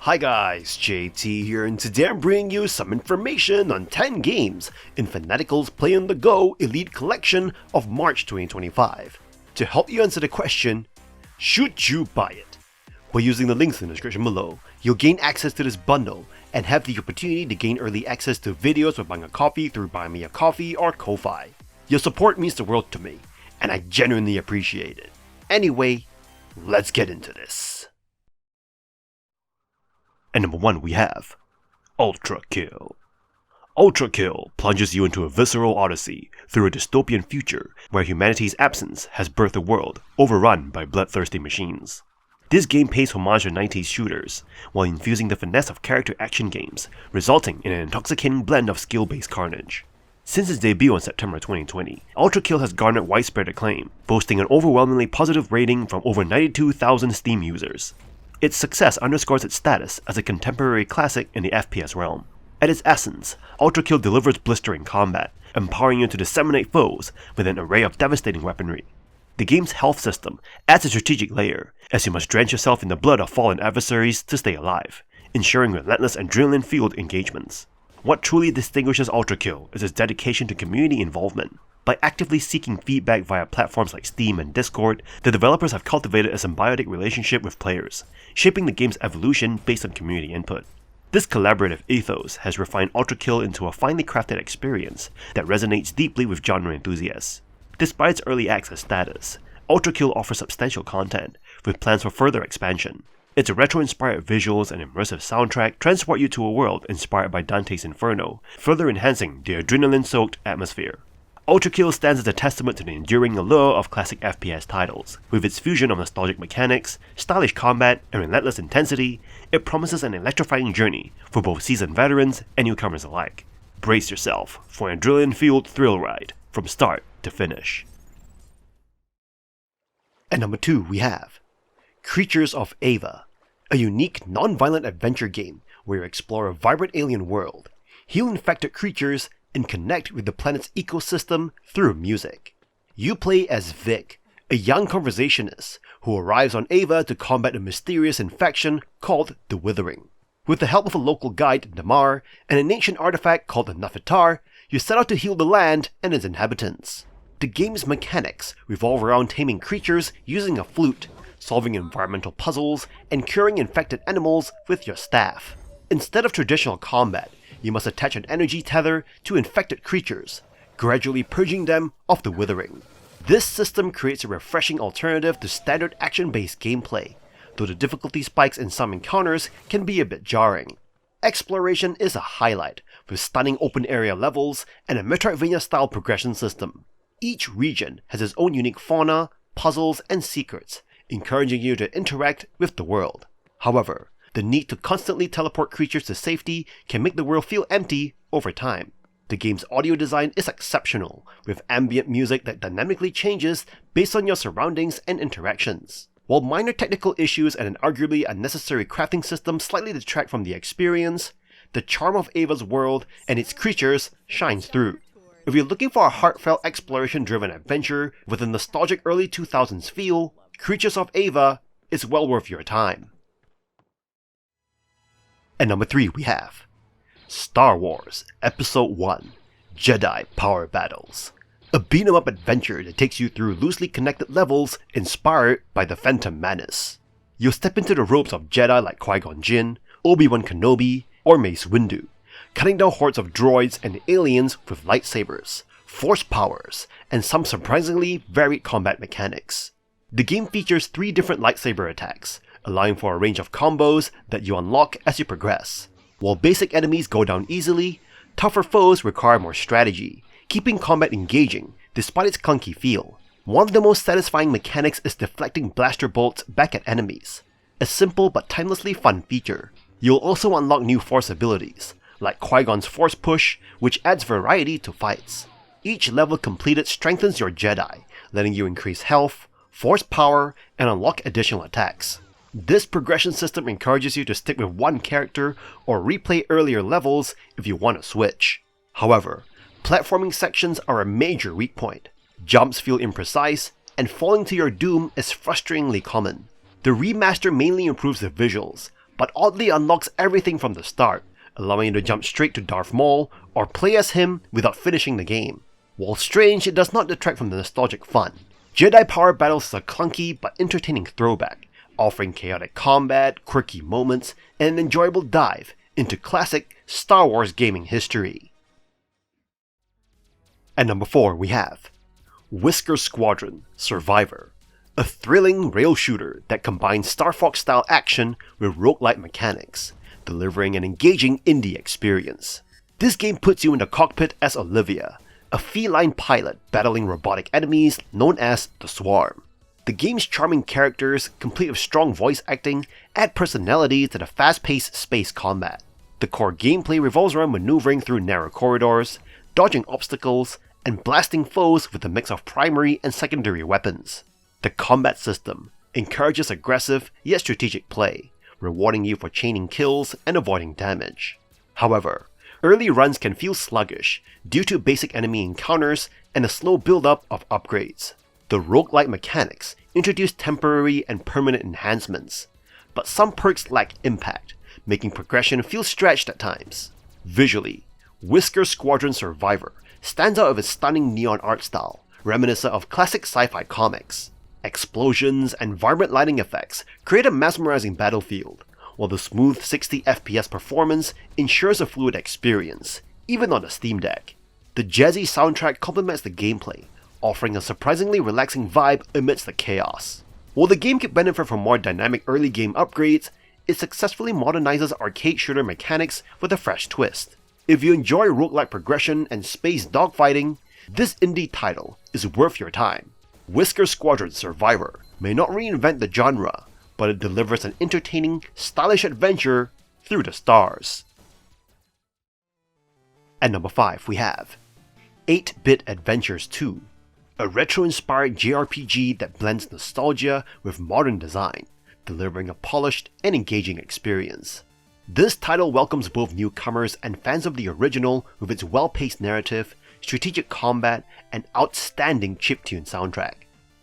Hi guys, JT here, and today I'm bringing you some information on 10 games in Fanatical's Play on the Go Elite Collection of March 2025. To help you answer the question, should you buy it? By using the links in the description below, you'll gain access to this bundle and have the opportunity to gain early access to videos by buying a copy through Buy Me a Coffee or Ko-Fi. Your support means the world to me, and I genuinely appreciate it. Anyway, let's get into this. And number 1 we have ULTRAKILL. ULTRAKILL plunges you into a visceral odyssey through a dystopian future where humanity's absence has birthed a world overrun by bloodthirsty machines. This game pays homage to 90s shooters, while infusing the finesse of character action games, resulting in an intoxicating blend of skill-based carnage. Since its debut in September 2020, ULTRAKILL has garnered widespread acclaim, boasting an overwhelmingly positive rating from over 92,000 Steam users. Its success underscores its status as a contemporary classic in the FPS realm. At its essence, ULTRAKILL delivers blistering combat, empowering you to disseminate foes with an array of devastating weaponry. The game's health system adds a strategic layer, as you must drench yourself in the blood of fallen adversaries to stay alive, ensuring relentless adrenaline-fueled engagements. What truly distinguishes ULTRAKILL is its dedication to community involvement. By actively seeking feedback via platforms like Steam and Discord, the developers have cultivated a symbiotic relationship with players, shaping the game's evolution based on community input. This collaborative ethos has refined ULTRAKILL into a finely crafted experience that resonates deeply with genre enthusiasts. Despite its early access status, ULTRAKILL offers substantial content, with plans for further expansion. Its retro-inspired visuals and immersive soundtrack transport you to a world inspired by Dante's Inferno, further enhancing the adrenaline-soaked atmosphere. ULTRAKILL stands as a testament to the enduring allure of classic FPS titles. With its fusion of nostalgic mechanics, stylish combat, and relentless intensity, it promises an electrifying journey for both seasoned veterans and newcomers alike. Brace yourself for an adrenaline-fueled thrill ride from start to finish. And number 2 we have Creatures of Ava, a unique non-violent adventure game where you explore a vibrant alien world, heal infected creatures, and connect with the planet's ecosystem through music. You play as Vic, a young conversationist who arrives on Ava to combat a mysterious infection called the Withering. With the help of a local guide, Damar, and an ancient artifact called the Nafitar, you set out to heal the land and its inhabitants. The game's mechanics revolve around taming creatures using a flute, solving environmental puzzles, and curing infected animals with your staff. Instead of traditional combat, you must attach an energy tether to infected creatures, gradually purging them of the Withering. This system creates a refreshing alternative to standard action-based gameplay, though the difficulty spikes in some encounters can be a bit jarring. Exploration is a highlight, with stunning open area levels and a Metroidvania-style progression system. Each region has its own unique fauna, puzzles, and secrets, encouraging you to interact with the world. However, the need to constantly teleport creatures to safety can make the world feel empty over time. The game's audio design is exceptional, with ambient music that dynamically changes based on your surroundings and interactions. While minor technical issues and an arguably unnecessary crafting system slightly detract from the experience, the charm of Ava's world and its creatures shines through. If you're looking for a heartfelt exploration-driven adventure with a nostalgic early 2000s feel, Creatures of Ava is well worth your time. And number 3 we have Star Wars Episode 1 Jedi Power Battles, a beat-em-up adventure that takes you through loosely connected levels inspired by the Phantom Menace. You'll step into the ropes of Jedi like Qui-Gon Jinn, Obi-Wan Kenobi, or Mace Windu, cutting down hordes of droids and aliens with lightsabers, force powers, and some surprisingly varied combat mechanics. The game features 3 different lightsaber attacks, allowing for a range of combos that you unlock as you progress. While basic enemies go down easily, tougher foes require more strategy, keeping combat engaging despite its clunky feel. One of the most satisfying mechanics is deflecting blaster bolts back at enemies, a simple but timelessly fun feature. You'll also unlock new force abilities, like Qui-Gon's Force Push, which adds variety to fights. Each level completed strengthens your Jedi, letting you increase health, force power, and unlock additional attacks. This progression system encourages you to stick with one character or replay earlier levels if you want to switch. However, platforming sections are a major weak point. Jumps feel imprecise, and falling to your doom is frustratingly common. The remaster mainly improves the visuals, but oddly unlocks everything from the start, allowing you to jump straight to Darth Maul or play as him without finishing the game. While strange, it does not detract from the nostalgic fun. Jedi Power Battles is a clunky but entertaining throwback, offering chaotic combat, quirky moments, and an enjoyable dive into classic Star Wars gaming history. At number 4 we have Whisker Squadron Survivor, a thrilling rail shooter that combines Star Fox-style action with roguelike mechanics, delivering an engaging indie experience. This game puts you in the cockpit as Olivia, a feline pilot battling robotic enemies known as the Swarm. The game's charming characters, complete with strong voice acting, add personality to the fast-paced space combat. The core gameplay revolves around maneuvering through narrow corridors, dodging obstacles, and blasting foes with a mix of primary and secondary weapons. The combat system encourages aggressive yet strategic play, rewarding you for chaining kills and avoiding damage. However, early runs can feel sluggish due to basic enemy encounters and a slow build-up of upgrades. The roguelike mechanics introduce temporary and permanent enhancements, but some perks lack impact, making progression feel stretched at times. Visually, Whisker Squadron Survivor stands out with its stunning neon art style, reminiscent of classic sci-fi comics. Explosions and vibrant lighting effects create a mesmerizing battlefield, while the smooth 60 FPS performance ensures a fluid experience, even on the Steam Deck. The jazzy soundtrack complements the gameplay, offering a surprisingly relaxing vibe amidst the chaos. While the game could benefit from more dynamic early game upgrades, it successfully modernizes arcade shooter mechanics with a fresh twist. If you enjoy roguelike progression and space dogfighting, this indie title is worth your time. Whisker Squadron Survivor may not reinvent the genre, but it delivers an entertaining, stylish adventure through the stars. At number 5 we have 8-Bit Adventures 2, a retro-inspired JRPG that blends nostalgia with modern design, delivering a polished and engaging experience. This title welcomes both newcomers and fans of the original with its well-paced narrative, strategic combat, and outstanding chiptune soundtrack.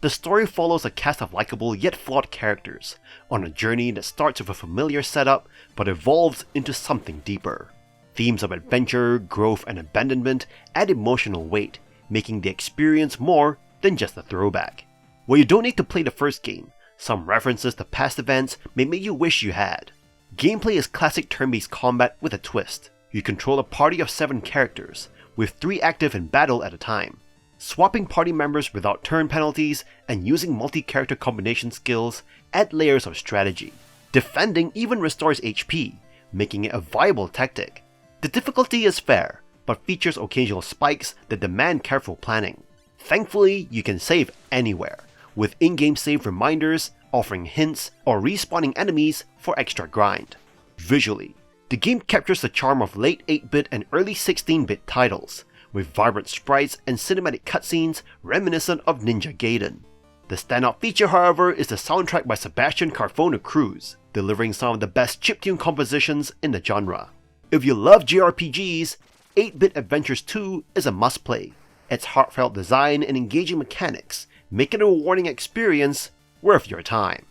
The story follows a cast of likable yet flawed characters on a journey that starts with a familiar setup but evolves into something deeper. Themes of adventure, growth, and abandonment add emotional weight, making the experience more than just a throwback. While you don't need to play the first game, some references to past events may make you wish you had. Gameplay is classic turn-based combat with a twist. You control a party of 7 characters, with 3 active in battle at a time. Swapping party members without turn penalties and using multi-character combination skills add layers of strategy. Defending even restores HP, making it a viable tactic. The difficulty is fair, but features occasional spikes that demand careful planning. Thankfully, you can save anywhere, with in-game save reminders offering hints or respawning enemies for extra grind. Visually, the game captures the charm of late 8-bit and early 16-bit titles, with vibrant sprites and cinematic cutscenes reminiscent of Ninja Gaiden. The standout feature, however, is the soundtrack by Sebastian Carfona Cruz, delivering some of the best chiptune compositions in the genre. If you love JRPGs, 8-Bit Adventures 2 is a must-play. Its heartfelt design and engaging mechanics make it a rewarding experience worth your time.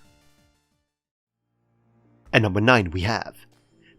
At number 9 we have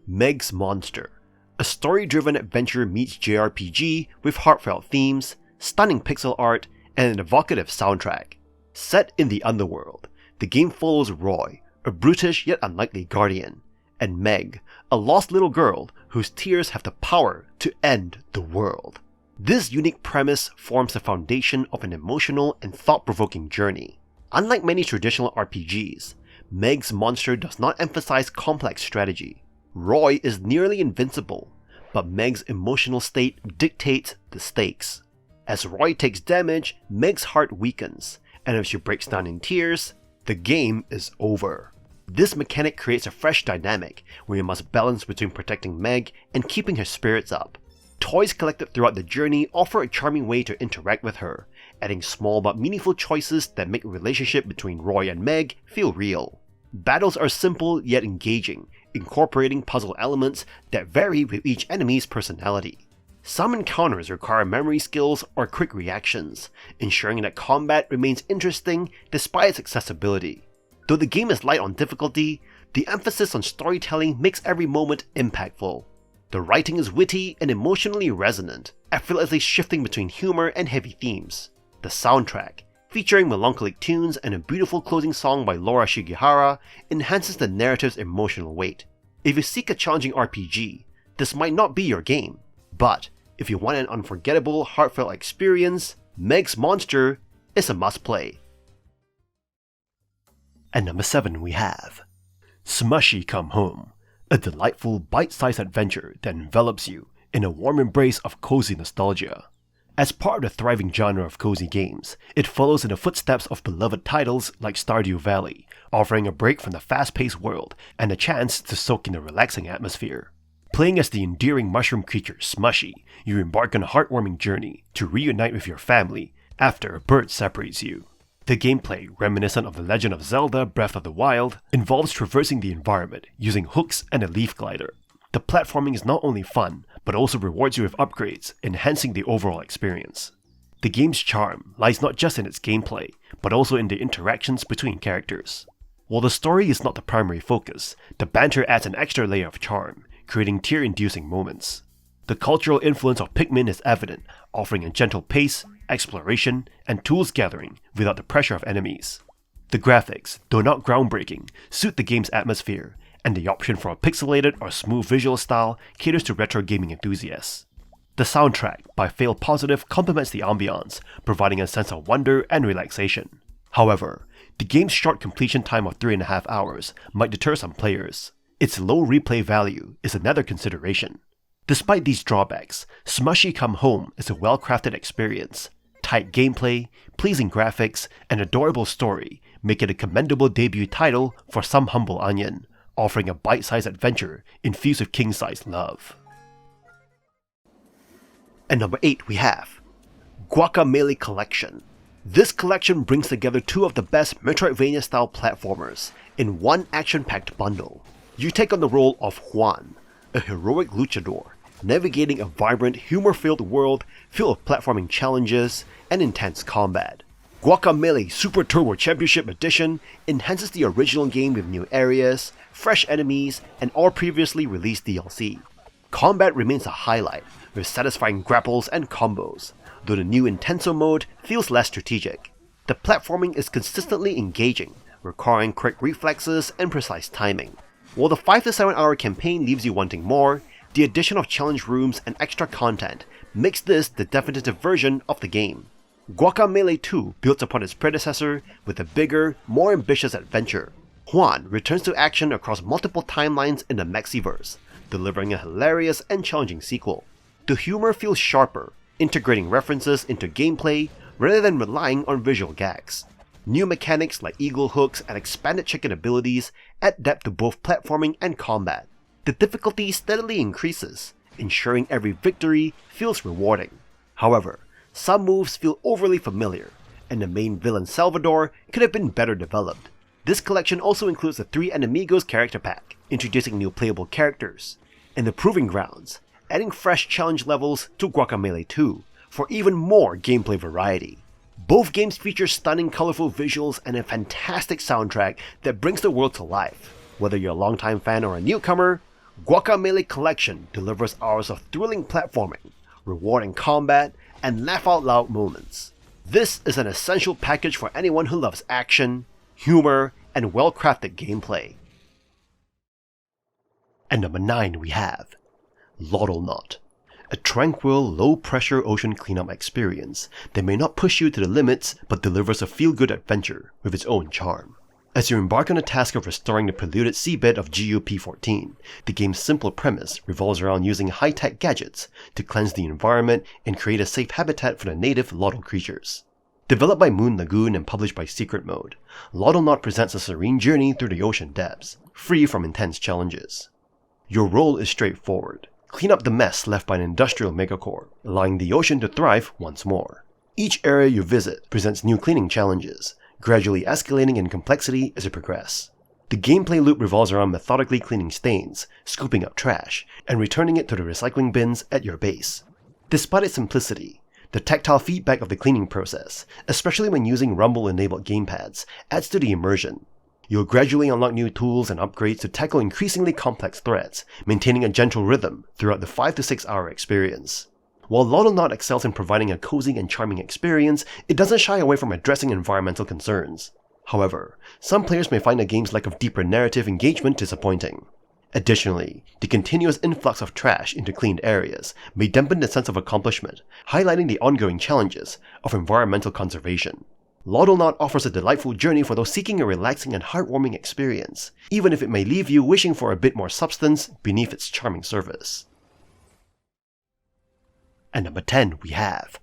Meg's Monster, a story-driven adventure meets JRPG with heartfelt themes, stunning pixel art, and an evocative soundtrack. Set in the underworld, the game follows Roy, a brutish yet unlikely guardian, and Meg, a lost little girl whose tears have the power to end the world. This unique premise forms the foundation of an emotional and thought-provoking journey. Unlike many traditional RPGs, Meg's Monster does not emphasize complex strategy. Roy is nearly invincible, but Meg's emotional state dictates the stakes. As Roy takes damage, Meg's heart weakens, and if she breaks down in tears, the game is over. This mechanic creates a fresh dynamic where you must balance between protecting Meg and keeping her spirits up. Toys collected throughout the journey offer a charming way to interact with her, adding small but meaningful choices that make the relationship between Roy and Meg feel real. Battles are simple yet engaging, incorporating puzzle elements that vary with each enemy's personality. Some encounters require memory skills or quick reactions, ensuring that combat remains interesting despite its accessibility. Though the game is light on difficulty, The emphasis on storytelling makes every moment impactful. The writing is witty and emotionally resonant, effortlessly shifting between humor and heavy themes. The soundtrack, featuring melancholic tunes and a beautiful closing song by Laura Shigihara, enhances the narrative's emotional weight. If you seek a challenging RPG, this might not be your game, but if you want an unforgettable, heartfelt experience, Meg's Monster is a must-play. At number 7 we have Smushi Come Home, a delightful bite-sized adventure that envelops you in a warm embrace of cozy nostalgia. As part of the thriving genre of cozy games, it follows in the footsteps of beloved titles like Stardew Valley, offering a break from the fast-paced world and a chance to soak in the relaxing atmosphere. Playing as the endearing mushroom creature Smushi, you embark on a heartwarming journey to reunite with your family after a bird separates you. The gameplay, reminiscent of The Legend of Zelda Breath of the Wild, involves traversing the environment using hooks and a leaf glider. The platforming is not only fun, but also rewards you with upgrades, enhancing the overall experience. The game's charm lies not just in its gameplay, but also in the interactions between characters. While the story is not the primary focus, the banter adds an extra layer of charm, creating tear-inducing moments. The cultural influence of Pikmin is evident, offering a gentle pace, exploration, and tools gathering without the pressure of enemies. The graphics, though not groundbreaking, suit the game's atmosphere, and the option for a pixelated or smooth visual style caters to retro gaming enthusiasts. The soundtrack, by Fail Positive, complements the ambiance, providing a sense of wonder and relaxation. However, the game's short completion time of 3.5 hours might deter some players. Its low replay value is another consideration. Despite these drawbacks, Smushi Come Home is a well-crafted experience. Tight gameplay, pleasing graphics, and adorable story make it a commendable debut title for some humble onion, offering a bite-sized adventure infused with king-sized love. At number 8 we have Guacamelee Collection. This collection brings together two of the best Metroidvania-style platformers in one action-packed bundle. You take on the role of Juan, a heroic luchador, navigating a vibrant, humor-filled world filled with platforming challenges and intense combat. Guacamelee Super Turbo Championship Edition enhances the original game with new areas, fresh enemies, and all previously released DLC. Combat remains a highlight, with satisfying grapples and combos, though the new Intenso mode feels less strategic. The platforming is consistently engaging, requiring quick reflexes and precise timing. While the 5 to 7 hour campaign leaves you wanting more, the addition of challenge rooms and extra content makes this the definitive version of the game. Guacamelee 2 builds upon its predecessor with a bigger, more ambitious adventure. Juan returns to action across multiple timelines in the Mexiverse, delivering a hilarious and challenging sequel. The humor feels sharper, integrating references into gameplay rather than relying on visual gags. New mechanics like eagle hooks and expanded chicken abilities add depth to both platforming and combat. The difficulty steadily increases, ensuring every victory feels rewarding. However, some moves feel overly familiar, and the main villain Salvador could have been better developed. This collection also includes the 3 Enemigos character pack, introducing new playable characters, and the Proving Grounds, adding fresh challenge levels to Guacamelee 2 for even more gameplay variety. Both games feature stunning colorful visuals and a fantastic soundtrack that brings the world to life. Whether you're a longtime fan or a newcomer, Guacamelee Collection delivers hours of thrilling platforming, rewarding combat, and laugh-out-loud moments. This is an essential package for anyone who loves action, humor, and well-crafted gameplay. At number 9 we have Loddlenaut, a tranquil, low-pressure ocean cleanup experience that may not push you to the limits but delivers a feel-good adventure with its own charm. As you embark on the task of restoring the polluted seabed of GUP-14, the game's simple premise revolves around using high-tech gadgets to cleanse the environment and create a safe habitat for the native Loddle creatures. Developed by Moon Lagoon and published by Secret Mode, Loddlenaut presents a serene journey through the ocean depths, free from intense challenges. Your role is straightforward. Clean up the mess left by an industrial megacore, allowing the ocean to thrive once more. Each area you visit presents new cleaning challenges, gradually escalating in complexity as you progress. The gameplay loop revolves around methodically cleaning stains, scooping up trash, and returning it to the recycling bins at your base. Despite its simplicity, the tactile feedback of the cleaning process, especially when using rumble-enabled gamepads, adds to the immersion. You'll gradually unlock new tools and upgrades to tackle increasingly complex threats, maintaining a gentle rhythm throughout the 5 to 6 hour experience. While Loddlenaut excels in providing a cozy and charming experience, it doesn't shy away from addressing environmental concerns. However, some players may find the game's lack of deeper narrative engagement disappointing. Additionally, the continuous influx of trash into cleaned areas may dampen the sense of accomplishment, highlighting the ongoing challenges of environmental conservation. Loddlenaut offers a delightful journey for those seeking a relaxing and heartwarming experience, even if it may leave you wishing for a bit more substance beneath its charming surface. And number 10 we have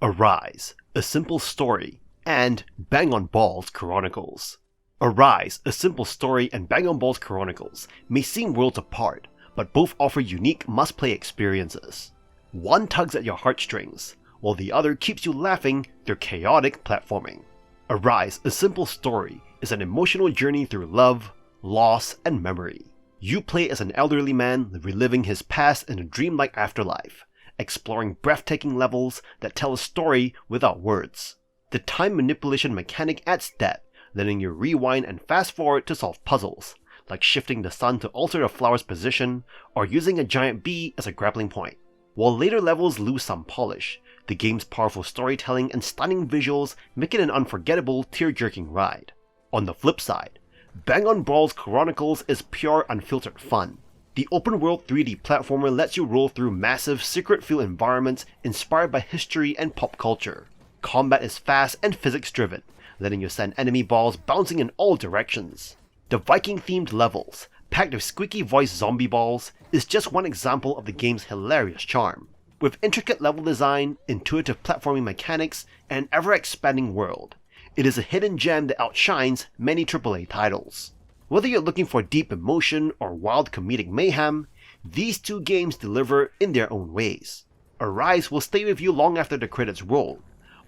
Arise, A Simple Story, and Bang on Balls Chronicles. Arise, A Simple Story, and Bang on Balls Chronicles may seem worlds apart, but both offer unique must-play experiences. One tugs at your heartstrings, while the other keeps you laughing through chaotic platforming. Arise, A Simple Story is an emotional journey through love, loss, and memory. You play as an elderly man reliving his past in a dreamlike afterlife, exploring breathtaking levels that tell a story without words. The time manipulation mechanic adds depth, letting you rewind and fast forward to solve puzzles, like shifting the sun to alter a flower's position, or using a giant bee as a grappling point. While later levels lose some polish, the game's powerful storytelling and stunning visuals make it an unforgettable, tear-jerking ride. On the flip side, Bang on Balls Chronicles is pure, unfiltered fun. The open-world 3D platformer lets you roll through massive, secret-filled environments inspired by history and pop culture. Combat is fast and physics-driven, letting you send enemy balls bouncing in all directions. The Viking-themed levels, packed with squeaky-voiced zombie balls, is just one example of the game's hilarious charm. With intricate level design, intuitive platforming mechanics, and an ever-expanding world, it is a hidden gem that outshines many AAA titles. Whether you're looking for deep emotion or wild comedic mayhem, these two games deliver in their own ways. Arise will stay with you long after the credits roll,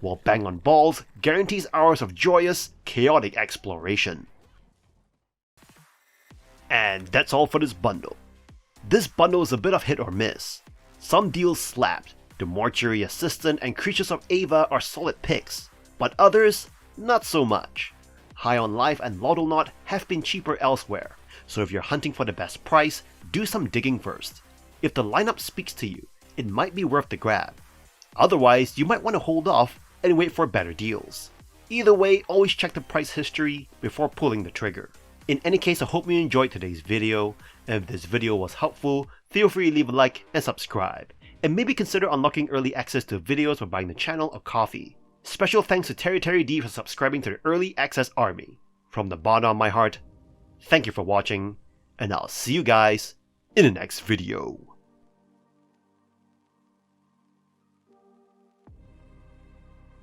while Bang on Balls guarantees hours of joyous, chaotic exploration. And that's all for this bundle. This bundle is a bit of hit or miss. Some deals slapped. The Mortuary Assistant and Creatures of Ava are solid picks, but others, not so much. High on Life and Loddlenaut have been cheaper elsewhere, so if you're hunting for the best price, do some digging first. If the lineup speaks to you, it might be worth the grab. Otherwise, you might want to hold off and wait for better deals. Either way, always check the price history before pulling the trigger. In any case, I hope you enjoyed today's video, and if this video was helpful, feel free to leave a like and subscribe, and maybe consider unlocking early access to videos by buying the channel a coffee. Special thanks to Terry D for subscribing to the Early Access Army. From the bottom of my heart, thank you for watching, and I'll see you guys in the next video.